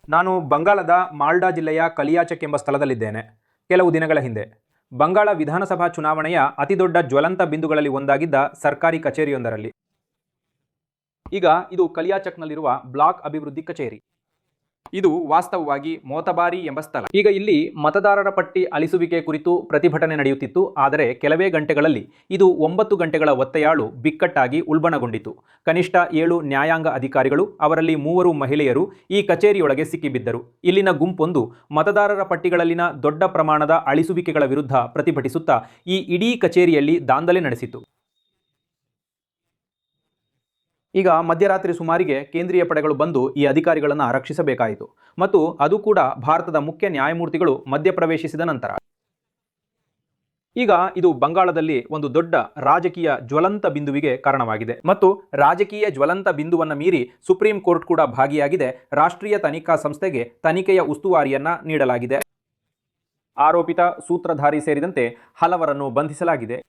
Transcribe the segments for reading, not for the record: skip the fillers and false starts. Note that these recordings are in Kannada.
ನಾನು ಬಂಗಾಳದ ಮಾಲ್ಡಾ ಜಿಲ್ಲೆಯ ಕಲಿಯಾಚಕ್ ಎಂಬ ಸ್ಥಳದಲ್ಲಿದ್ದೇನೆ. ಕೆಲವು ದಿನಗಳ ಹಿಂದೆ ಬಂಗಾಳ ವಿಧಾನಸಭಾ ಚುನಾವಣೆಯ ಅತಿದೊಡ್ಡ ಜ್ವಲಂತ ಬಿಂದುಗಳಲ್ಲಿ ಒಂದಾಗಿದ್ದ ಸರ್ಕಾರಿ ಕಚೇರಿಯೊಂದರಲ್ಲಿ. ಈಗ ಇದು ಕಲಿಯಾಚಕ್ನಲ್ಲಿರುವ ಬ್ಲಾಕ್ ಅಭಿವೃದ್ಧಿ ಕಚೇರಿ. ಇದು ವಾಸ್ತವವಾಗಿ ಮೋತಬಾರಿ ಎಂಬ ಸ್ಥಳ. ಈಗ ಇಲ್ಲಿ ಮತದಾರರ ಪಟ್ಟಿ ಅಳಿಸುವಿಕೆ ಕುರಿತು ಪ್ರತಿಭಟನೆ ನಡೆಯುತ್ತಿತ್ತು. ಆದರೆ ಕೆಲವೇ ಗಂಟೆಗಳಲ್ಲಿ ಇದು 9 ಗಂಟೆಗಳ ಒತ್ತೆಯಾಳು ಬಿಕ್ಕಟ್ಟಾಗಿ ಉಲ್ಬಣಗೊಂಡಿತು. ಕನಿಷ್ಠ 7 ನ್ಯಾಯಾಂಗ ಅಧಿಕಾರಿಗಳು, ಅವರಲ್ಲಿ 3 ಮಹಿಳೆಯರು ಈ ಕಚೇರಿಯೊಳಗೆ ಸಿಕ್ಕಿಬಿದ್ದರು. ಇಲ್ಲಿನ ಗುಂಪೊಂದು ಮತದಾರರ ಪಟ್ಟಿಗಳಲ್ಲಿನ ದೊಡ್ಡ ಪ್ರಮಾಣದ ಅಳಿಸುವಿಕೆಗಳ ವಿರುದ್ಧ ಪ್ರತಿಭಟಿಸುತ್ತಾ ಈ ಇಡೀ ಕಚೇರಿಯಲ್ಲಿ ದಾಂಧಲೆ ನಡೆಸಿತು. ಈಗ ಮಧ್ಯರಾತ್ರಿ ಸುಮಾರಿಗೆ ಕೇಂದ್ರೀಯ ಪಡೆಗಳು ಬಂದು ಈ ಅಧಿಕಾರಿಗಳನ್ನು ರಕ್ಷಿಸಬೇಕಾಯಿತು, ಮತ್ತು ಅದು ಕೂಡ ಭಾರತದ ಮುಖ್ಯ ನ್ಯಾಯಮೂರ್ತಿಗಳು ಮಧ್ಯಪ್ರವೇಶಿಸಿದ ನಂತರ. ಈಗ ಇದು ಬಂಗಾಳದಲ್ಲಿ ಒಂದು ದೊಡ್ಡ ರಾಜಕೀಯ ಜ್ವಲಂತ ಬಿಂದುವಿಗೆ ಕಾರಣವಾಗಿದೆ, ಮತ್ತು ರಾಜಕೀಯ ಜ್ವಲಂತ ಬಿಂದುವನ್ನು ಮೀರಿ ಸುಪ್ರೀಂ ಕೋರ್ಟ್ ಕೂಡ ಭಾಗಿಯಾಗಿದೆ. ರಾಷ್ಟ್ರೀಯ ತನಿಖಾ ಸಂಸ್ಥೆಗೆ ತನಿಖೆಯ ಉಸ್ತುವಾರಿಯನ್ನ ನೀಡಲಾಗಿದೆ. ಆರೋಪಿತ ಸೂತ್ರಧಾರಿ ಸೇರಿದಂತೆ ಹಲವರನ್ನು ಬಂಧಿಸಲಾಗಿದೆ.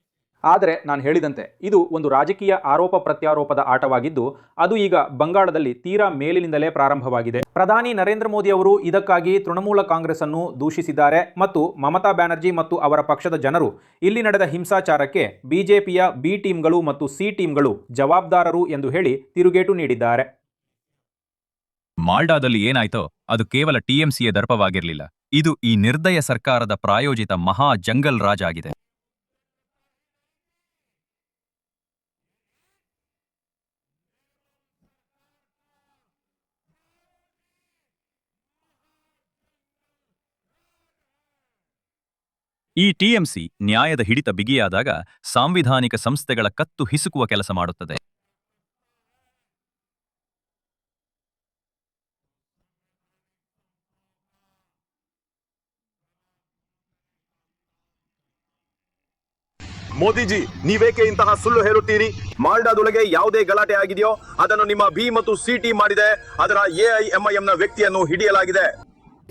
ಆದರೆ ನಾನು ಹೇಳಿದಂತೆ ಇದು ಒಂದು ರಾಜಕೀಯ ಆರೋಪ ಪ್ರತ್ಯಾರೋಪದ ಆಟವಾಗಿದ್ದು, ಅದು ಈಗ ಬಂಗಾಳದಲ್ಲಿ ತೀರಾ ಮೇಲಿನಿಂದಲೇ ಪ್ರಾರಂಭವಾಗಿದೆ. ಪ್ರಧಾನಿ ನರೇಂದ್ರ ಮೋದಿ ಅವರು ಇದಕ್ಕಾಗಿ ತೃಣಮೂಲ ಕಾಂಗ್ರೆಸ್ ಅನ್ನು ದೂಷಿಸಿದ್ದಾರೆ, ಮತ್ತು ಮಮತಾ ಬ್ಯಾನರ್ಜಿ ಮತ್ತು ಅವರ ಪಕ್ಷದ ಜನರು ಇಲ್ಲಿ ನಡೆದ ಹಿಂಸಾಚಾರಕ್ಕೆ ಬಿಜೆಪಿಯ ಬಿ ಟೀಮ್ಗಳು ಮತ್ತು ಸಿ ಟೀಮ್ಗಳು ಜವಾಬ್ದಾರರು ಎಂದು ಹೇಳಿ ತಿರುಗೇಟು ನೀಡಿದ್ದಾರೆ. ಮಾಲ್ಡಾದಲ್ಲಿ ಏನಾಯ್ತೋ ಅದು ಕೇವಲ ಟಿಎಂಸಿಯ ದರ್ಪವಾಗಿರಲಿಲ್ಲ. ಇದು ಈ ನಿರ್ದಯ ಸರ್ಕಾರದ ಪ್ರಾಯೋಜಿತ ಮಹಾ ಜಂಗಲ್ ರಾಜ್ ಆಗಿದೆ. ಈ ಟಿಎಂಸಿ ನ್ಯಾಯದ ಹಿಡಿತ ಬಿಗಿಯಾದಾಗ ಸಾಂವಿಧಾನಿಕ ಸಂಸ್ಥೆಗಳ ಕತ್ತು ಹಿಸುಕುವ ಕೆಲಸ ಮಾಡುತ್ತದೆ. ಮೋದಿಜಿ, ನೀವೇಕೆ ಇಂತಹ ಸುಳ್ಳು ಹೇಳುತ್ತೀರಿ? ಮಾಲ್ಡಾದೊಳಗೆ ಯಾವುದೇ ಗಲಾಟೆ ಆಗಿದೆಯೋ ಅದನ್ನು ನಿಮ್ಮ ಬಿ ಮತ್ತು ಸಿ ಟೀಮ್ ಮಾಡಿದೆ. ಅದರ ಎಐಎಂಐಎಂನ ವ್ಯಕ್ತಿಯನ್ನು ಹಿಡಿಯಲಾಗಿದೆ.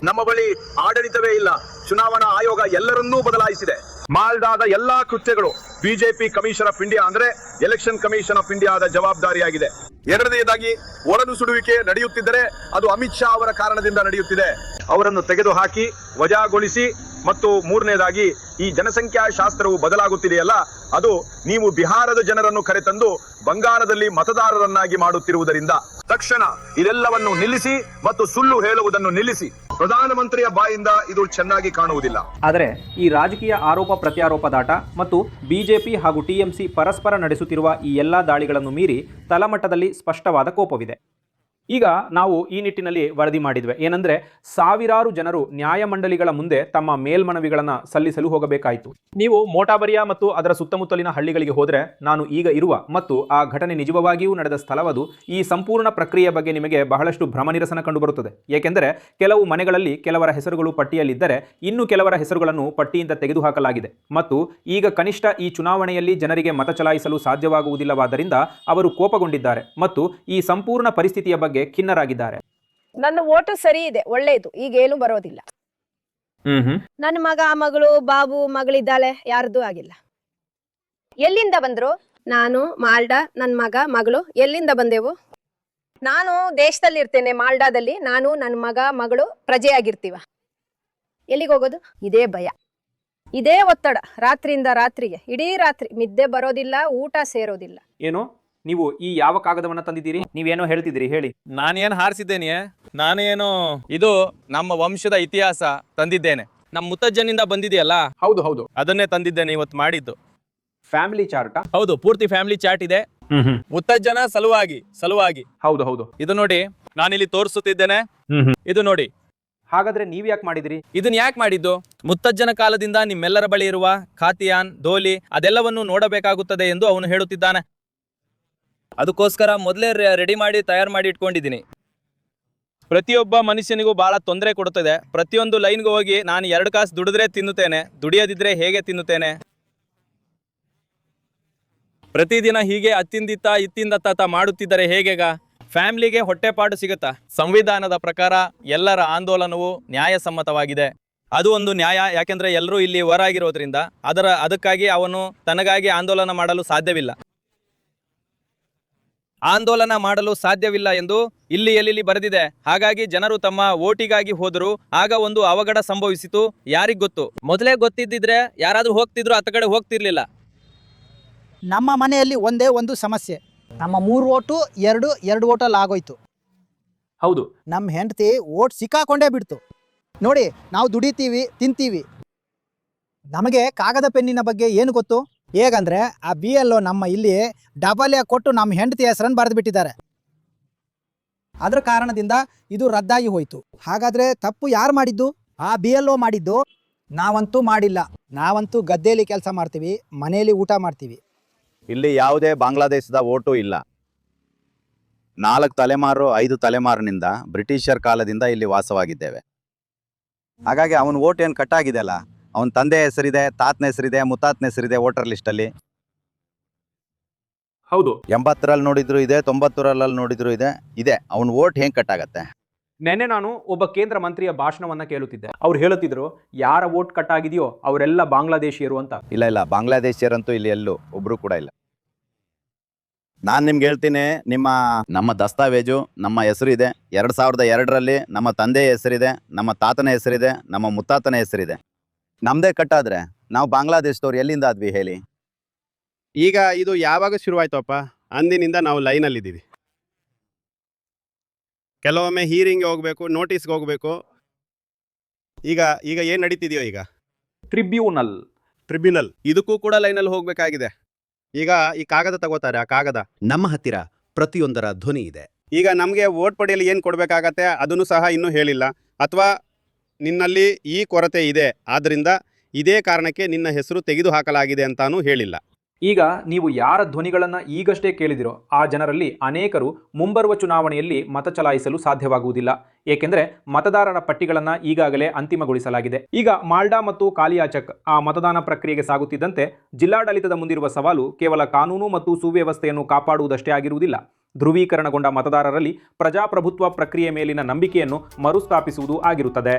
ನಮ್ಮ ಬಳಿ ಆಡಳಿತವೇ ಇಲ್ಲ. ಚುನಾವಣಾ ಆಯೋಗ ಎಲ್ಲರನ್ನೂ ಬದಲಾಯಿಸಿದೆ. ಮಾಲ್ಡಾದ ಎಲ್ಲಾ ಕೃತ್ಯಗಳು ಬಿಜೆಪಿ ಕಮಿಷನ್ ಆಫ್ ಇಂಡಿಯಾ ಅಂದ್ರೆ ಎಲೆಕ್ಷನ್ ಕಮಿಷನ್ ಆಫ್ ಇಂಡಿಯಾದ ಜವಾಬ್ದಾರಿಯಾಗಿದೆ. ಎರಡನೆಯದಾಗಿ, ಒಳನುಸುಳುವಿಕೆ ನಡೆಯುತ್ತಿದ್ದರೆ ಅದು ಅಮಿತ್ ಶಾ ಅವರ ಕಾರಣದಿಂದ ನಡೆಯುತ್ತಿದೆ. ಅವರನ್ನು ತೆಗೆದುಹಾಕಿ ವಜಾಗೊಳಿಸಿ. ಮತ್ತು ಮೂರನೇದಾಗಿ, ಈ ಜನಸಂಖ್ಯಾ ಶಾಸ್ತ್ರವು ಬದಲಾಗುತ್ತಿದೆಯಲ್ಲ, ಅದು ನೀವು ಬಿಹಾರದ ಜನರನ್ನು ಕರೆತಂದು ಬಂಗಾಳದಲ್ಲಿ ಮತದಾರರನ್ನಾಗಿ ಮಾಡುತ್ತಿರುವುದರಿಂದ ತಕ್ಷಣ ಇದೆಲ್ಲವನ್ನು ನಿಲ್ಲಿಸಿ ಮತ್ತು ಸುಳ್ಳು ಹೇಳುವುದನ್ನು ನಿಲ್ಲಿಸಿ. ಪ್ರಧಾನಮಂತ್ರಿಯ ಬಾಯಿಂದ ಇದು ಚೆನ್ನಾಗಿ ಕಾಣುವುದಿಲ್ಲ. ಆದರೆ ಈ ರಾಜಕೀಯ ಆರೋಪ ಪ್ರತ್ಯಾರೋಪದಾಟ ಮತ್ತು ಬಿಜೆಪಿ ಹಾಗೂ ಟಿಎಂಸಿ ಪರಸ್ಪರ ನಡೆಸುತ್ತಿರುವ ಈ ಎಲ್ಲಾ ದಾಳಿಗಳನ್ನು ಮೀರಿ ತಳಮಟ್ಟದಲ್ಲಿ ಸ್ಪಷ್ಟವಾದ ಕೋಪವಿದೆ. ಈಗ ನಾವು ಈ ನಿಟ್ಟಿನಲ್ಲಿ ವರದಿ ಮಾಡಿದ್ವಿ. ಏನಂದ್ರೆ, ಸಾವಿರಾರು ಜನರು ನ್ಯಾಯಮಂಡಳಿಗಳ ಮುಂದೆ ತಮ್ಮ ಮೇಲ್ಮನವಿಗಳನ್ನು ಸಲ್ಲಿಸಲು ಹೋಗಬೇಕಾಯಿತು. ನೀವು ಮೋಟಾಬರಿಯಾ ಮತ್ತು ಅದರ ಸುತ್ತಮುತ್ತಲಿನ ಹಳ್ಳಿಗಳಿಗೆ ಹೋದರೆ, ನಾನು ಈಗ ಇರುವ ಮತ್ತು ಆ ಘಟನೆ ನಿಜವಾಗಿಯೂ ನಡೆದ ಸ್ಥಳವದು, ಈ ಸಂಪೂರ್ಣ ಪ್ರಕ್ರಿಯೆಯ ಬಗ್ಗೆ ನಿಮಗೆ ಬಹಳಷ್ಟು ಭ್ರಮನಿರಸನ ಕಂಡುಬರುತ್ತದೆ. ಏಕೆಂದರೆ ಕೆಲವು ಮನೆಗಳಲ್ಲಿ ಕೆಲವರ ಹೆಸರುಗಳು ಪಟ್ಟಿಯಲ್ಲಿದ್ದರೆ, ಇನ್ನು ಕೆಲವರ ಹೆಸರುಗಳನ್ನು ಪಟ್ಟಿಯಿಂದ ತೆಗೆದುಹಾಕಲಾಗಿದೆ. ಮತ್ತು ಈಗ ಕನಿಷ್ಠ ಈ ಚುನಾವಣೆಯಲ್ಲಿ ಜನರಿಗೆ ಮತ ಚಲಾಯಿಸಲು ಸಾಧ್ಯವಾಗುವುದಿಲ್ಲವಾದ್ದರಿಂದ ಅವರು ಕೋಪಗೊಂಡಿದ್ದಾರೆ ಮತ್ತು ಈ ಸಂಪೂರ್ಣ ಪರಿಸ್ಥಿತಿಯ ಬಗ್ಗೆ ಖಿನ್ನರಾಗಿದ್ದಾರೆ. ನನ್ನ ಓಟು ಸರಿ ಇದೆ, ಒಳ್ಳೆಯದು, ಈಗೇನು ಬರೋದಿಲ್ಲ. ನನ್ನ ಮಗ ಮಗಳು ಬಾಬು ಮಗಳಿದ್ದಾಳೆ, ಯಾರ್ದು ಆಗಿಲ್ಲ. ಎಲ್ಲಿಂದ ಬಂದ್ರು? ನಾನು ಮಾಲ್ಡಾ, ನನ್ನ ಮಗ ಮಗಳು. ಎಲ್ಲಿಂದ ಬಂದೆವು? ನಾನು ದೇಶದಲ್ಲಿ ಇರ್ತೇನೆ, ಮಾಲ್ಡಾದಲ್ಲಿ. ನಾನು ನನ್ನ ಮಗ ಮಗಳು ಪ್ರಜೆಯಾಗಿರ್ತೀವ. ಎಲ್ಲಿಗೆ ಹೋಗೋದು? ಇದೇ ಭಯ, ಇದೇ ಒತ್ತಡ. ರಾತ್ರಿಯಿಂದ ರಾತ್ರಿಗೆ, ಇಡೀ ರಾತ್ರಿ ನಿದ್ದೆ ಬರೋದಿಲ್ಲ, ಊಟ ಸೇರೋದಿಲ್ಲ. ಏನು, ನೀವು ಈ ಯಾವ ಕಾಗದವನ್ನ ತಂದಿದ್ದೀರಿ? ನೀವೇನೋ ಹೇಳ್ತಿದ್ದೀರಿ, ಹೇಳಿ. ನಾನೇನು ಹಾರಿಸಿದ್ದೇನೆ? ನಾನೇನು ಇದು ನಮ್ಮ ವಂಶದ ಇತಿಹಾಸ ತಂದಿದ್ದೇನೆ. ನಮ್ಮ ಮುತ್ತಜ್ಜನಿಂದ ಬಂದಿದೆಯಲ್ಲ, ಹೌದು ಹೌದು, ಅದನ್ನೇ ತಂದಿದ್ದೇನೆ ಇವತ್ತು ಮಾಡಿದ್ದು. Family chart? ಹೌದು, ಪೂರ್ತಿ ಫ್ಯಾಮಿಲಿ ಚಾರ್ಟ್ ಇದೆ. ಮುತ್ತಜ್ಜನ ಸಲುವಾಗಿ. ಹೌದು ಹೌದು, ಇದು ನೋಡಿ, ನಾನಿಲ್ಲಿ ತೋರಿಸುತ್ತಿದ್ದೇನೆ. ಇದು ನೋಡಿ. ಹಾಗಾದ್ರೆ ನೀವ್ ಯಾಕೆ ಮಾಡಿದಿರಿ? ಇದನ್ನ ಯಾಕೆ ಮಾಡಿದ್ದು? ಮುತ್ತಜ್ಜನ ಕಾಲದಿಂದ ನಿಮ್ಮೆಲ್ಲರ ಬಳಿ ಇರುವ ಖಾತಿಯಾನ್, ದೋಲಿ ಅದೆಲ್ಲವನ್ನು ನೋಡಬೇಕಾಗುತ್ತದೆ ಎಂದು ಅವನು ಹೇಳುತ್ತಿದ್ದಾನೆ. ಅದಕ್ಕೋಸ್ಕರ ಮೊದಲೇ ರೆಡಿ ಮಾಡಿ ತಯಾರು ಮಾಡಿ ಇಟ್ಕೊಂಡಿದ್ದೀನಿ. ಪ್ರತಿಯೊಬ್ಬ ಮನುಷ್ಯನಿಗೂ ಬಹಳ ತೊಂದರೆ ಕೊಡುತ್ತದೆ. ಪ್ರತಿಯೊಂದು ಲೈನ್ಗೂ ಹೋಗಿ ನಾನು 2 ಕಾಸು ದುಡಿದ್ರೆ ತಿನ್ನುತ್ತೇನೆ, ದುಡಿಯದಿದ್ರೆ ಹೇಗೆ ತಿನ್ನುತ್ತೇನೆ? ಪ್ರತಿದಿನ ಹೀಗೆ ಇತ್ತಿಂದತ್ತ ಮಾಡುತ್ತಿದ್ದರೆ ಹೇಗೆಗ ಫ್ಯಾಮಿಲಿಗೆ ಹೊಟ್ಟೆಪಾಡು ಸಿಗುತ್ತಾ? ಸಂವಿಧಾನದ ಪ್ರಕಾರ ಎಲ್ಲರ ಆಂದೋಲನವು ನ್ಯಾಯಸಮ್ಮತವಾಗಿದೆ. ಅದು ಒಂದು ನ್ಯಾಯ, ಯಾಕೆಂದ್ರೆ ಎಲ್ಲರೂ ಇಲ್ಲಿ ಹೊರಾಗಿರೋದ್ರಿಂದ ಅದಕ್ಕಾಗಿ ಅವನು ತನಗಾಗಿ ಆಂದೋಲನ ಮಾಡಲು ಸಾಧ್ಯವಿಲ್ಲ. ಆಂದೋಲನ ಮಾಡಲು ಸಾಧ್ಯವಿಲ್ಲ ಎಂದು ಇಲ್ಲಿ ಬರೆದಿದೆ. ಹಾಗಾಗಿ ಜನರು ತಮ್ಮ ಓಟಿಗಾಗಿ ಹೋದರು. ಆಗ ಒಂದು ಅವಘಡ ಸಂಭವಿಸಿತು. ಯಾರಿಗ್ ಗೊತ್ತು? ಮೊದಲೇ ಗೊತ್ತಿದ್ದಿದ್ರೆ ಯಾರಾದ್ರೂ ಹೋಗ್ತಿದ್ರು, ಅತ್ತ ಕಡೆ ಹೋಗ್ತಿರ್ಲಿಲ್ಲ. ನಮ್ಮ ಮನೆಯಲ್ಲಿ ಒಂದೇ ಒಂದು ಸಮಸ್ಯೆ, ನಮ್ಮ 3 ಓಟು 2 ಓಟಲ್ಲಿ ಆಗೋಯ್ತು. ಹೌದು, ನಮ್ಮ ಹೆಂಡತಿ ಓಟ್ ಸಿಕ್ಕಾಕೊಂಡೇ ಬಿಡ್ತು. ನೋಡಿ, ನಾವು ದುಡಿತೀವಿ, ತಿಂತೀವಿ, ನಮಗೆ ಕಾಗದ ಪೆನ್ನಿನ ಬಗ್ಗೆ ಏನು ಗೊತ್ತು? ಹೇಗಂದ್ರೆ ಆ BLO ನಮ್ಮ ಇಲ್ಲಿ ಡಬಲ್ ಎ ಕೊಟ್ಟು ನಮ್ಮ ಹೆಂಡತಿ ಹೆಸರನ್ನು ಬರೆದು ಬಿಟ್ಟಿದ್ದಾರೆ. ಅದರ ಕಾರಣದಿಂದ ಇದು ರದ್ದಾಗಿ ಹೋಯಿತು. ಹಾಗಾದ್ರೆ ತಪ್ಪು ಯಾರು ಮಾಡಿದ್ದು? ಆ BLO ಮಾಡಿದ್ದು. ನಾವಂತೂ ಮಾಡಿಲ್ಲ. ನಾವಂತೂ ಗದ್ದೆಯಲ್ಲಿ ಕೆಲಸ ಮಾಡ್ತೀವಿ, ಮನೆಯಲ್ಲಿ ಊಟ ಮಾಡ್ತೀವಿ. ಇಲ್ಲಿ ಯಾವುದೇ ಬಾಂಗ್ಲಾದೇಶದ ಓಟು ಇಲ್ಲ. 4 ತಲೆಮಾರು 5 ತಲೆಮಾರಿನಿಂದ ಬ್ರಿಟಿಷರ್ ಕಾಲದಿಂದ ಇಲ್ಲಿ ವಾಸವಾಗಿದ್ದೇವೆ. ಹಾಗಾಗಿ ಅವನ ಓಟ್ ಏನು ಕಟ್ಟಾಗಿದೆ ಅಲ್ಲ, ಅವನ ತಂದೆ ಹೆಸರಿದೆ, ತಾತನ ಹೆಸರಿದೆ, ಮುತ್ತಾತನ ಹೆಸರಿದೆ ವೋಟರ್ ಲಿಸ್ಟಲ್ಲಿ. ಹೌದು, 80ರಲ್ಲಿ ನೋಡಿದ್ರು ಇದೆ, 90ರಲ್ಲಿ ನೋಡಿದ್ರು ಇದೆ. ಅವನ ಓಟ್ ಹೆಂಗೆ ಕಟ್ಟಾಗತ್ತೆ? ನೆನ್ನೆ ನಾನು ಒಬ್ಬ ಕೇಂದ್ರ ಮಂತ್ರಿಯ ಭಾಷಣವನ್ನ ಕೇಳುತ್ತಿದ್ದೆ. ಅವ್ರು ಹೇಳುತ್ತಿದ್ರು, ಯಾರ ವೋಟ್ ಕಟ್ ಆಗಿದೆಯೋ ಅವರೆಲ್ಲ ಬಾಂಗ್ಲಾದೇಶಿಯರು ಅಂತ. ಇಲ್ಲ, ಬಾಂಗ್ಲಾದೇಶಿಯರಂತೂ ಇಲ್ಲಿ ಎಲ್ಲೂ ಒಬ್ರು ಕೂಡ ಇಲ್ಲ. ನಾನು ನಿಮ್ಗೆ ಹೇಳ್ತೀನಿ, ನಮ್ಮ ದಸ್ತಾವೇಜು ನಮ್ಮ ಹೆಸರಿದೆ. 2002ರಲ್ಲಿ ನಮ್ಮ ತಂದೆಯ ಹೆಸರಿದೆ, ನಮ್ಮ ತಾತನ ಹೆಸರಿದೆ, ನಮ್ಮ ಮುತ್ತಾತನ ಹೆಸರಿದೆ. ನಮ್ಮದೇ ಕಟ್ಟಾದ್ರೆ ನಾವು ಬಾಂಗ್ಲಾದೇಶದವ್ರು ಎಲ್ಲಿಂದ ಆದ್ವಿ ಹೇಳಿ? ಈಗ ಇದು ಯಾವಾಗ ಶುರುವಾಯ್ತಪ್ಪ? ಅಂದಿನಿಂದ ನಾವು ಲೈನಲ್ಲಿದ್ದೀವಿ. ಕೆಲವೊಮ್ಮೆ ಹೀರಿಂಗ್ಗೆ ಹೋಗಬೇಕು, ನೋಟಿಸ್ಗೆ ಹೋಗಬೇಕು. ಈಗ ಏನು ನಡೀತಿದೆಯೋ, ಈಗ ಟ್ರಿಬ್ಯುನಲ್ ಇದಕ್ಕೂ ಕೂಡ ಲೈನಲ್ಲಿ ಹೋಗಬೇಕಾಗಿದೆ. ಈಗ ಈ ಕಾಗದ ತಗೋತಾರೆ, ಆ ಕಾಗದ ನಮ್ಮ ಹತ್ತಿರ ಪ್ರತಿಯೊಂದರ ಧ್ವನಿ ಇದೆ. ಈಗ ನಮಗೆ ವೋಟ್ ಪಡೆಯಲು ಏನು ಕೊಡಬೇಕಾಗತ್ತೆ ಅದನ್ನು ಸಹ ಇನ್ನೂ ಹೇಳಿಲ್ಲ. ಅಥವಾ ನಿನ್ನಲ್ಲಿ ಈ ಕೊರತೆ ಇದೆ, ಆದ್ದರಿಂದ ಇದೇ ಕಾರಣಕ್ಕೆ ನಿನ್ನ ಹೆಸರು ತೆಗೆದು ಹಾಕಲಾಗಿದೆ ಅಂತಾನೂ ಹೇಳಿಲ್ಲ. ಈಗ ನೀವು ಯಾರ ಧ್ವನಿಗಳನ್ನ ಈಗಷ್ಟೇ ಕೇಳಿದಿರೋ ಆ ಜನರಲ್ಲಿ ಅನೇಕರು ಮುಂಬರುವ ಚುನಾವಣೆಯಲ್ಲಿ ಮತ ಚಲಾಯಿಸಲು ಸಾಧ್ಯವಾಗುವುದಿಲ್ಲ. ಏಕೆಂದರೆ ಮತದಾರರ ಪಟ್ಟಿಗಳನ್ನು ಈಗಾಗಲೇ ಅಂತಿಮಗೊಳಿಸಲಾಗಿದೆ. ಈಗ ಮಾಲ್ಡಾ ಮತ್ತು ಕಾಲಿಯಾಚಕ್ ಆ ಮತದಾನ ಪ್ರಕ್ರಿಯೆಗೆ ಸಾಗುತ್ತಿದ್ದಂತೆ ಜಿಲ್ಲಾಡಳಿತದ ಮುಂದಿರುವ ಸವಾಲು ಕೇವಲ ಕಾನೂನು ಮತ್ತು ಸುವ್ಯವಸ್ಥೆಯನ್ನು ಕಾಪಾಡುವುದಷ್ಟೇ ಆಗಿರುವುದಿಲ್ಲ. ಧ್ರುವೀಕರಣಗೊಂಡ ಮತದಾರರಲ್ಲಿ ಪ್ರಜಾಪ್ರಭುತ್ವ ಪ್ರಕ್ರಿಯೆ ಮೇಲಿನ ನಂಬಿಕೆಯನ್ನು ಮರುಸ್ಥಾಪಿಸುವುದು ಆಗಿರುತ್ತದೆ.